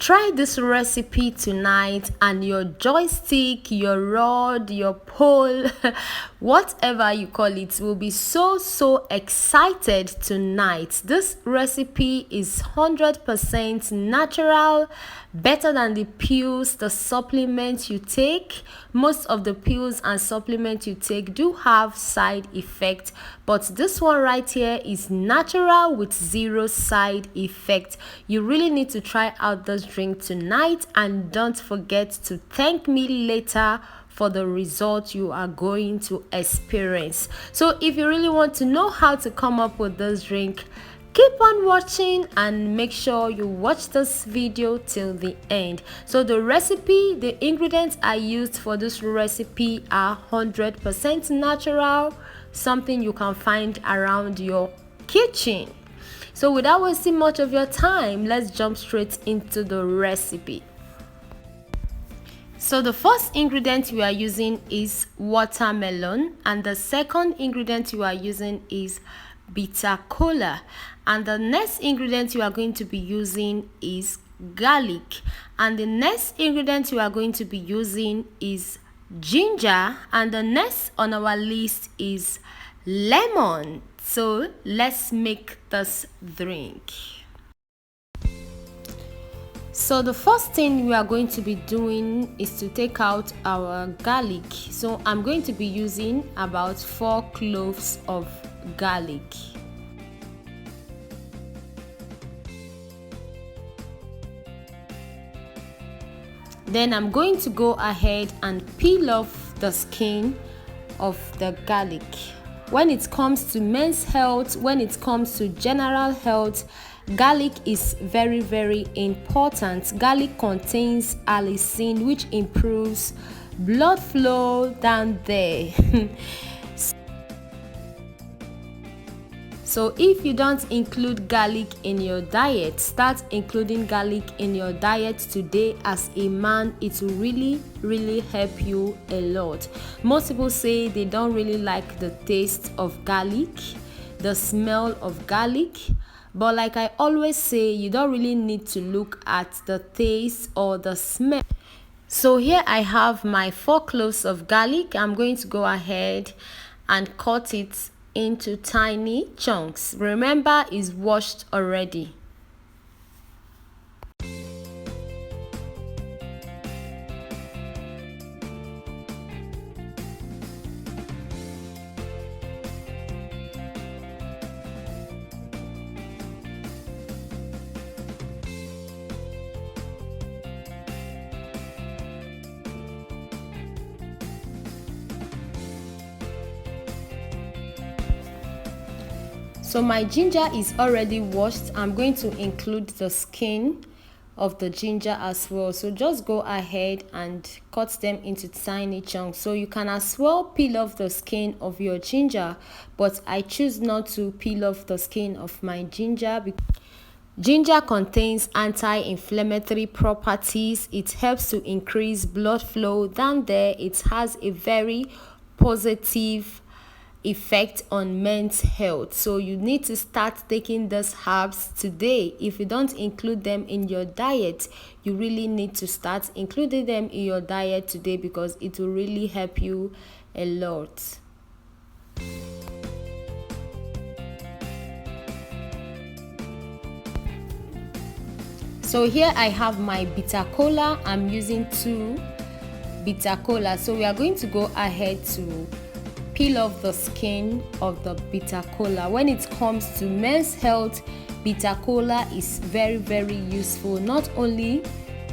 Try this recipe tonight and your joystick, your rod, your pole, whatever you call it, will be so excited tonight. This recipe is 100% natural, better than the pills, the supplements you take. Most of the pills and supplements you take do have side effects, but this one right here is natural with zero side effect. You really need to try out this drink tonight, and don't forget to thank me later for the result you are going to experience. So if you really want to know how to come up with this drink, keep on watching and make sure you watch this video till the end. So the recipe, the ingredients I used for this recipe are 100% natural, something you can find around your kitchen. So without wasting much of your time, let's jump straight into the recipe. So the first ingredient we are using is watermelon, and the second ingredient you are using is bitter cola, and the next ingredient you are going to be using is garlic, and the next ingredient you are going to be using is ginger, and the next on our list is lemon. So let's make this drink. So the first thing we are going to be doing is to take out our garlic. So I'm going to be using about 4 cloves of garlic. Then I'm going to go ahead and peel off the skin of the garlic. When it comes to men's health, when it comes to general health, garlic is very important. Garlic contains allicin, which improves blood flow down there. So if you don't include garlic in your diet, start including garlic in your diet today. As a man, it will really help you a lot. Most people say they don't really like the taste of garlic, the smell of garlic, but like I always say, you don't really need to look at the taste or the smell. So here I have my 4 cloves of garlic. I'm going to go ahead and cut it into tiny chunks. Remember, it's washed already. So my ginger is already washed. I'm going to include the skin of the ginger as well. So just go ahead and cut them into tiny chunks. So you can as well peel off the skin of your ginger, but I choose not to peel off the skin of my ginger because ginger contains anti-inflammatory properties. It helps to increase blood flow down there. It has a very positive effect on men's health. So you need to start taking these herbs today. If you don't include them in your diet, you really need to start including them in your diet today, because it will really help you a lot. So here I have my bitter cola. I'm using 2 bitter cola. So we are going to go ahead to peel off the skin of the bitter cola. When it comes to men's health, bitter cola is very useful, not only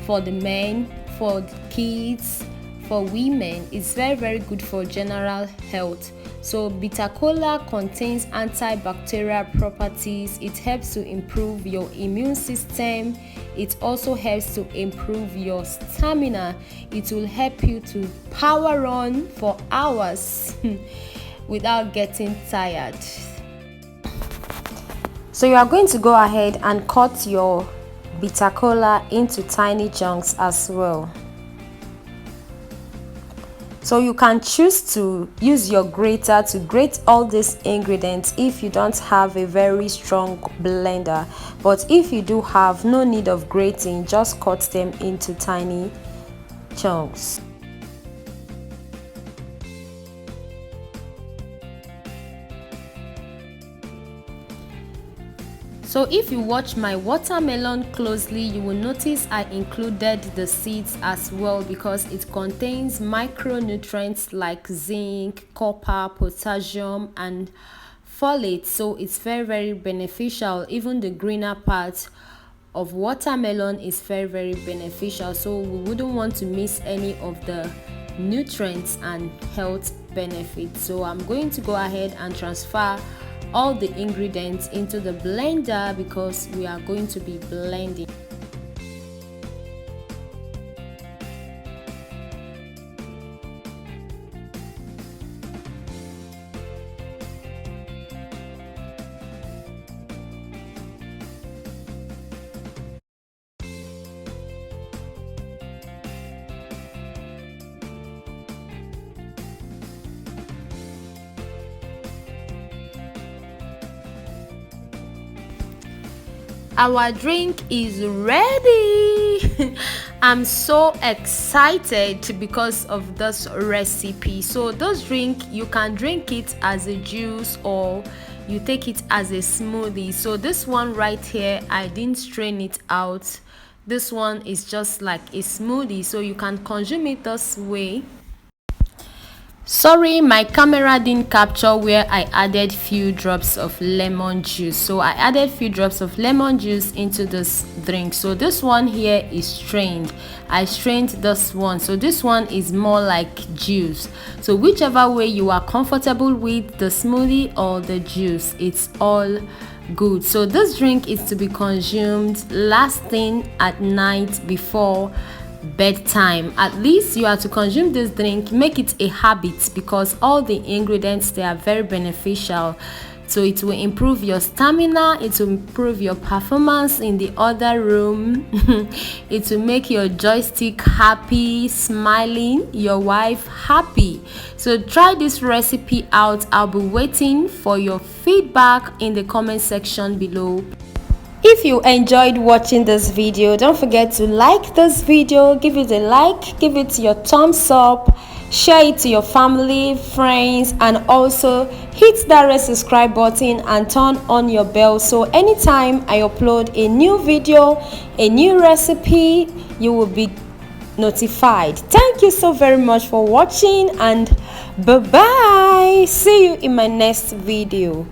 for the men, for the kids, for women. It's very good for general health. So bitter cola contains antibacterial properties. It helps to improve your immune system. It also helps to improve your stamina. It will help you to power on for hours without getting tired. So you are going to go ahead and cut your bitter cola into tiny chunks as well. So you can choose to use your grater to grate all these ingredients if you don't have a very strong blender. But if you do have, no need of grating, just cut them into tiny chunks. So if you watch my watermelon closely, you will notice I included the seeds as well because it contains micronutrients like zinc, copper, potassium and folate. So it's very beneficial. Even the greener part of watermelon is very beneficial. So we wouldn't want to miss any of the nutrients and health benefits. So I'm going to go ahead and transfer all the ingredients into the blender because we are going to be blending. Our drink is ready. I'm so excited because of this recipe. So this drink, you can drink it as a juice or you take it as a smoothie. So this one right here, I didn't strain it out. This one is just like a smoothie, so you can consume it this way. Sorry, my camera didn't capture where I added few drops of lemon juice. So I added few drops of lemon juice into this drink. So this one here is strained. I strained this one. So this one is more like juice. So whichever way you are comfortable with, the smoothie or the juice, it's all good. So this drink is to be consumed last thing at night before bedtime. At least you are to consume this drink, make it a habit because all the ingredients, they are very beneficial. So it will improve your stamina, it will improve your performance in the other room. It will make your joystick happy, smiling, your wife happy. So try this recipe out. I'll be waiting for your feedback in the comment section below. If you enjoyed watching this video, don't forget to like this video, give it a like, give it your thumbs up, share it to your family, friends, and also hit that red subscribe button and turn on your bell so anytime I upload a new video, a new recipe, you will be notified. Thank you so very much for watching and bye bye. See you in my next video.